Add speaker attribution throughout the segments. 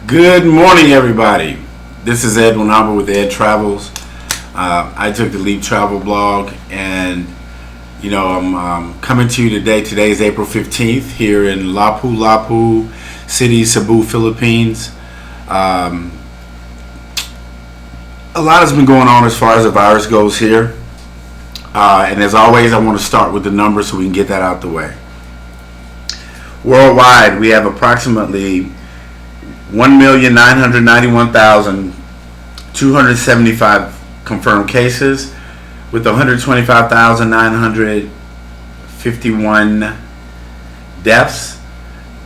Speaker 1: Good morning, everybody. This is Ed Winaba with Ed Travels. I took the Leap Travel blog, and I'm coming to you today. Today is April 15th here in Lapu Lapu City, Cebu, Philippines. A lot has been going on as far as the virus goes here, and as always, I want to start with the numbers so we can get that out the way. Worldwide, we have approximately 1,991,275 confirmed cases, with 125,951 deaths.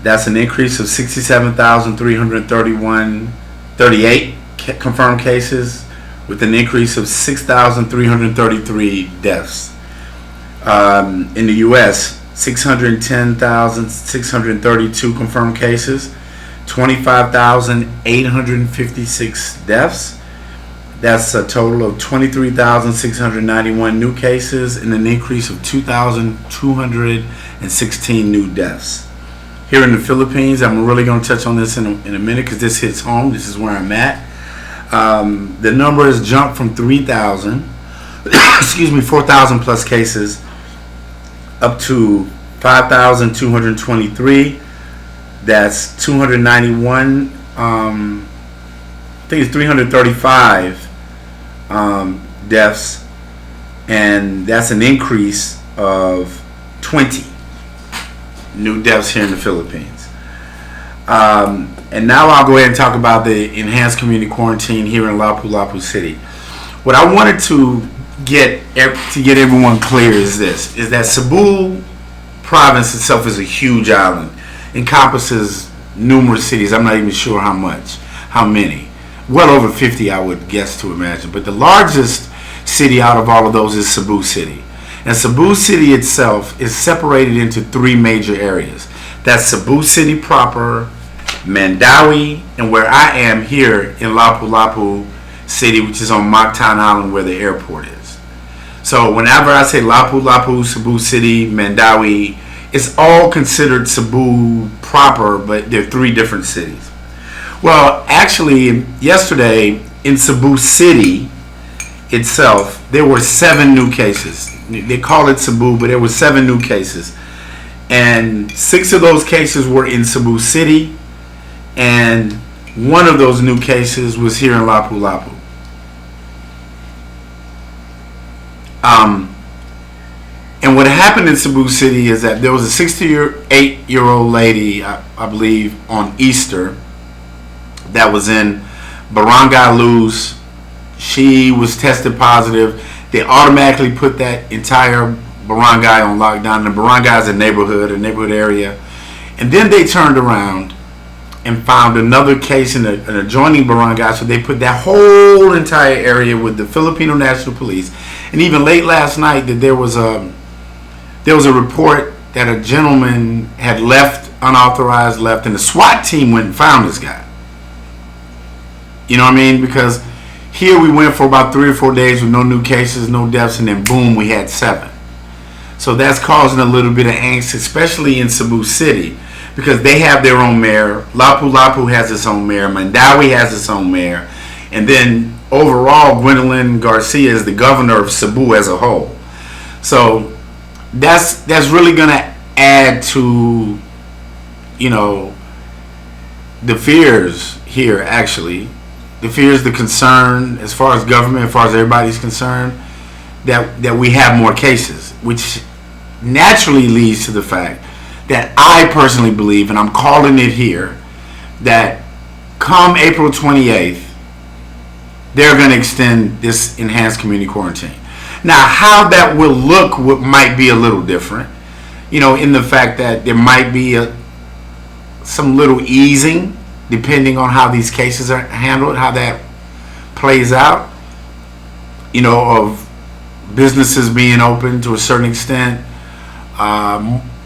Speaker 1: That's an increase of 67,338 confirmed cases, with an increase of 6,333 deaths. In the U.S., 610,632 confirmed cases, 25,856 deaths. That's a total of 23,691 new cases and an increase of 2,216 new deaths. Here in the Philippines, I'm really going to touch on this in a minute because this hits home. This is where I'm at. The number has jumped from 3,000, 4,000 plus cases up to 5,223. That's 291. I think it's 335 deaths, and that's an increase of 20 new deaths here in the Philippines. And now I'll go ahead and talk about the enhanced community quarantine here in Lapu Lapu City. What I wanted to get everyone clear is that Cebu Province itself is a huge island. Encompasses numerous cities. I'm not even sure how many. Well over 50, I would guess to imagine. But the largest city out of all of those is Cebu City. And Cebu City itself is separated into three major areas. That's Cebu City proper, Mandawi, and where I am here in Lapu Lapu City, which is on Mactan Island where the airport is. So whenever I say Lapu Lapu, Cebu City, Mandawi, it's all considered Cebu proper, but they're three different cities. Well, actually, yesterday in Cebu City itself, there were 7 new cases. They call it Cebu, but there were 7 new cases. And 6 of those cases were in Cebu City, and 1 of those new cases was here in Lapu Lapu. And what happened in Cebu City is that there was a 68-year-old lady, I believe, on Easter that was in Barangay Luz. She was tested positive. They automatically put that entire barangay on lockdown. The barangay is a neighborhood area. And then they turned around and found another case in an adjoining barangay, so they put that whole entire area with the Filipino National Police. And even late last night, that there was a report that a gentleman had unauthorized left, and the SWAT team went and found this guy. You know what I mean? Because here we went for about 3 or 4 days with no new cases, no deaths, and then boom, we had 7. So that's causing a little bit of angst, especially in Cebu City, because they have their own mayor. Lapu Lapu has its own mayor. Mandawi has its own mayor. And then overall, Gwendolyn Garcia is the governor of Cebu as a whole. So that's really going to add to, the fears here, actually. The fears, the concern, as far as government, as far as everybody's concerned, that we have more cases, which naturally leads to the fact that I personally believe, and I'm calling it here, that come April 28th, they're going to extend this enhanced community quarantine. Now, how that will look might be a little different, in the fact that there might be some little easing depending on how these cases are handled, how that plays out, of businesses being open to a certain extent,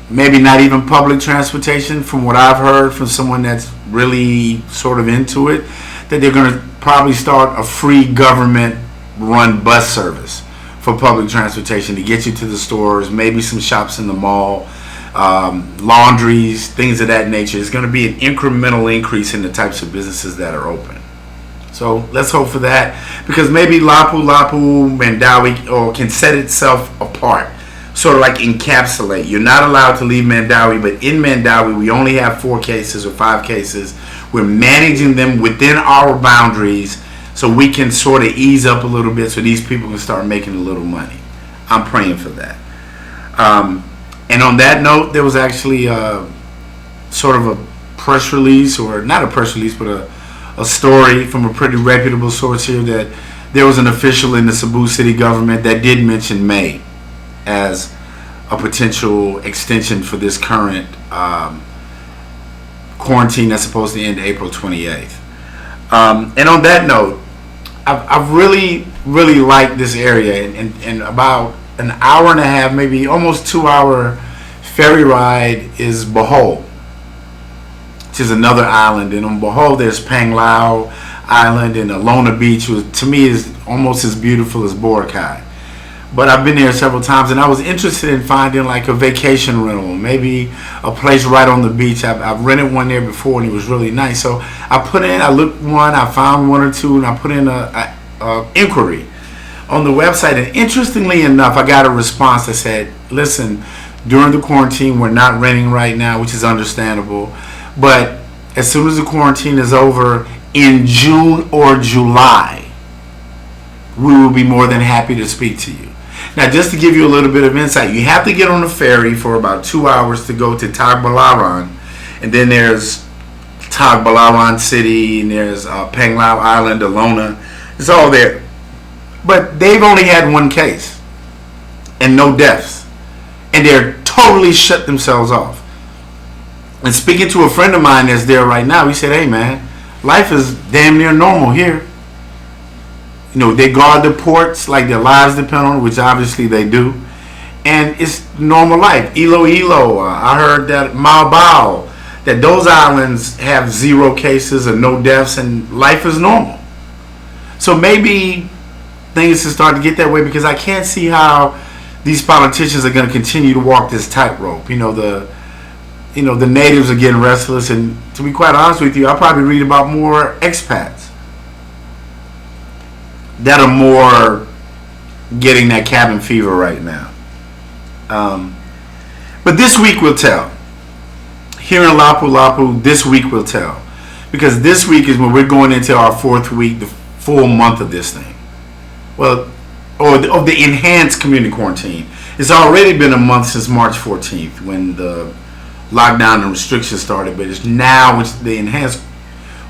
Speaker 1: maybe not even public transportation, from what I've heard from someone that's really sort of into it, that they're going to probably start a free government run bus service for public transportation to get you to the stores, maybe some shops in the mall. laundries, things of that nature. It's going to be an incremental increase in the types of businesses that are open. So let's hope for that, because maybe Lapu Lapu, Mandawi, or can set itself apart, sort of like encapsulate. You're not allowed to leave Mandawi, but in Mandawi we only have 4 cases or 5 cases. We're managing them within our boundaries so we can sort of ease up a little bit so these people can start making a little money. I'm praying for that. And on that note, there was actually sort of a press release, or not a press release, but a story from a pretty reputable source here that there was an official in the Cebu City government that did mention May as a potential extension for this current quarantine that's supposed to end April 28th. And on that note, I've really liked this area, and about an hour and a half, maybe almost 2-hour ferry ride is Bohol, which is another island. And on Bohol there's Panglao Island and Ilona Beach, which to me is almost as beautiful as Boracay. But I've been there several times, and I was interested in finding like a vacation rental, maybe a place right on the beach. I've rented one there before, and it was really nice. So I looked one, I found 1 or 2, and I put in a inquiry on the website. And interestingly enough, I got a response that said, listen, during the quarantine, we're not renting right now, which is understandable. But as soon as the quarantine is over, in June or July, we will be more than happy to speak to you. Now, just to give you a little bit of insight, you have to get on a ferry for about 2 hours to go to Tagbilaran, and then there's Tagbilaran City, and there's Panglao Island, Ilona. It's all there. But they've only had 1 case and no deaths, and they're totally shut themselves off. And speaking to a friend of mine that's there right now, he said, hey man, life is damn near normal here. You know, they guard the ports like their lives depend on it, which obviously they do. And it's normal life. Iloilo, I heard that Maubao, that those islands have 0 cases and no deaths, and life is normal. So maybe things will start to get that way, because I can't see how these politicians are going to continue to walk this tightrope. You know, the natives are getting restless, and to be quite honest with you, I'll probably read about more expats that are more getting that cabin fever right now. But this week will tell. Here in Lapu Lapu, this week will tell. Because this week is when we're going into our 4th week, the full month of this thing. Well, of the enhanced community quarantine. It's already been a month since March 14th when the lockdown and restrictions started, but it's now which the enhanced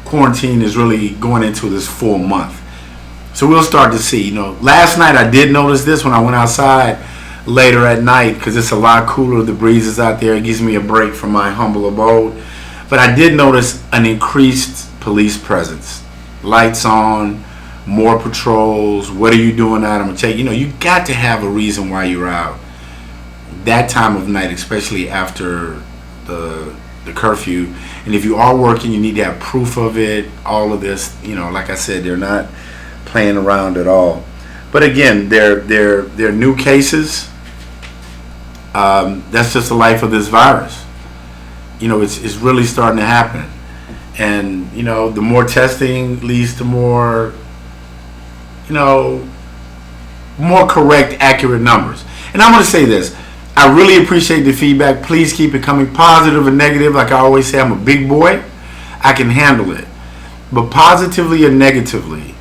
Speaker 1: quarantine is really going into this full month. So we'll start to see. You know, last night I did notice this when I went outside later at night, because it's a lot cooler. The breeze is out there. It gives me a break from my humble abode. But I did notice an increased police presence. Lights on, more patrols. What are you doing out? I'm gonna tell you. You know, you got to have a reason why you're out that time of night, especially after the curfew. And if you are working, you need to have proof of it. All of this, you know, like I said, they're not playing around at all. But again, they're new cases. That's just the life of this virus. You know, it's really starting to happen. And, you know, the more testing leads to more, you know, more correct, accurate numbers. And I'm going to say this. I really appreciate the feedback. Please keep it coming, positive and negative. Like I always say, I'm a big boy. I can handle it. But positively or negatively,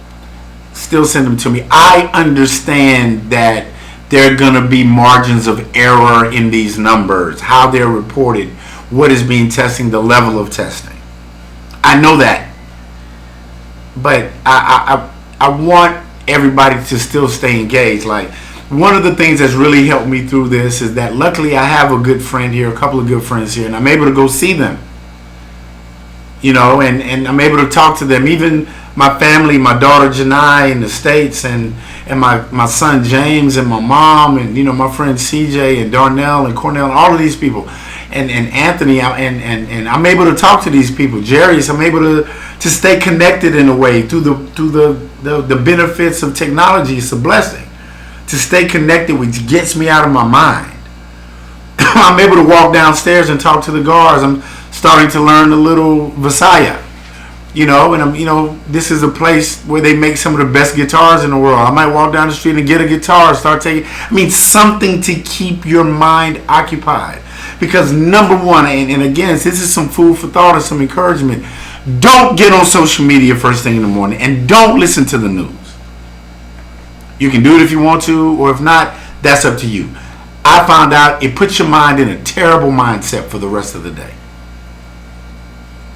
Speaker 1: still send them to me. I understand that there are going to be margins of error in these numbers, how they're reported, what is being tested, the level of testing. I know that. But I want everybody to still stay engaged. Like, one of the things that's really helped me through this is that luckily I have a good friend here, a couple of good friends here, and I'm able to go see them. You know, and I'm able to talk to them. Even my family, my daughter Janai in the States, and my son James, and my mom, and, you know, my friend CJ and Darnell and Cornell, and all of these people, and Anthony, and I'm able to talk to these people. Jerry's, I'm able to stay connected in a way through the benefits of technology. It's a blessing to stay connected, which gets me out of my mind. I'm able to walk downstairs and talk to the guards. I'm starting to learn a little Visaya. And this is a place where they make some of the best guitars in the world. I might walk down the street and get a guitar, something to keep your mind occupied. Because number one, and again, this is some food for thought and some encouragement. Don't get on social media first thing in the morning, and don't listen to the news. You can do it if you want to, or if not, that's up to you. I found out it puts your mind in a terrible mindset for the rest of the day.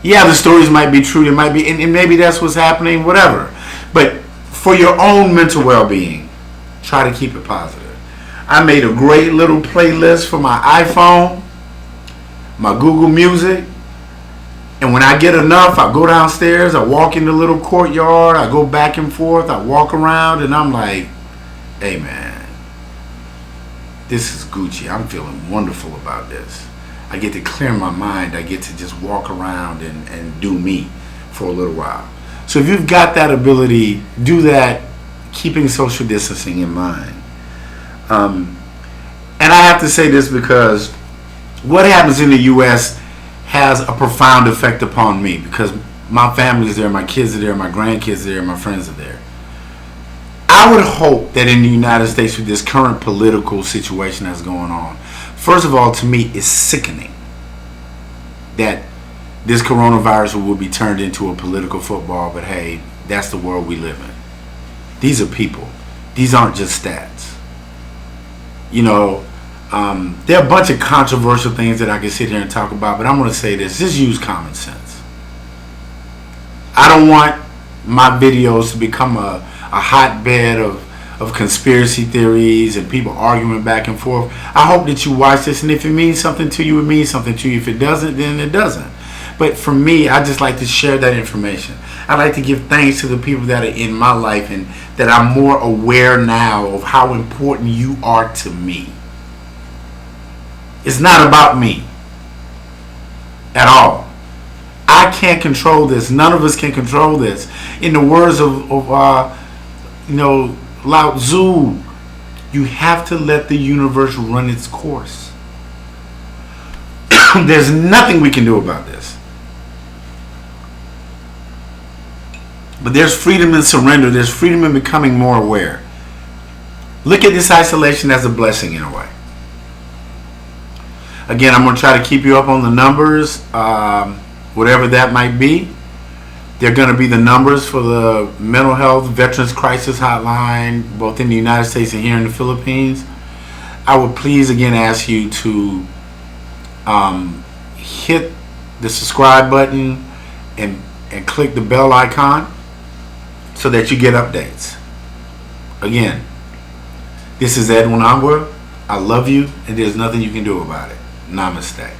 Speaker 1: Yeah, the stories might be true. It might be, and maybe that's what's happening, whatever. But for your own mental well-being, try to keep it positive. I made a great little playlist for my iPhone, my Google Music. And when I get enough, I go downstairs, I walk in the little courtyard, I go back and forth, I walk around, and I'm like, hey man, this is Gucci. I'm feeling wonderful about this. I get to clear my mind. I get to just walk around and do me for a little while. So if you've got that ability, do that, keeping social distancing in mind. And I have to say this because what happens in the U.S. has a profound effect upon me, because my family is there, my kids are there, my grandkids are there, my friends are there. I would hope that in the United States, with this current political situation that's going on, first of all, to me, it's sickening that this coronavirus will be turned into a political football, but hey, that's the world we live in. These are people. These aren't just stats. There are a bunch of controversial things that I can sit here and talk about, but I'm going to say this. Just use common sense. I don't want my videos to become a hotbed of conspiracy theories and people arguing back and forth. I hope that you watch this, and if it means something to you, it means something to you. If it doesn't, then it doesn't. But for me, I just like to share that information. I like to give thanks to the people that are in my life, and that I'm more aware now of how important you are to me. It's not about me at all. I can't control this. None of us can control this. In the words of Lao Tzu, you have to let the universe run its course. There's nothing we can do about this. But there's freedom in surrender. There's freedom in becoming more aware. Look at this isolation as a blessing in a way. Again, I'm going to try to keep you up on the numbers, whatever that might be. They're going to be the numbers for the mental health veterans crisis hotline, both in the United States and here in the Philippines. I would please again ask you to hit the subscribe button and click the bell icon so that you get updates. Again, this is Edwin Angwa. I love you, and there's nothing you can do about it. Namaste.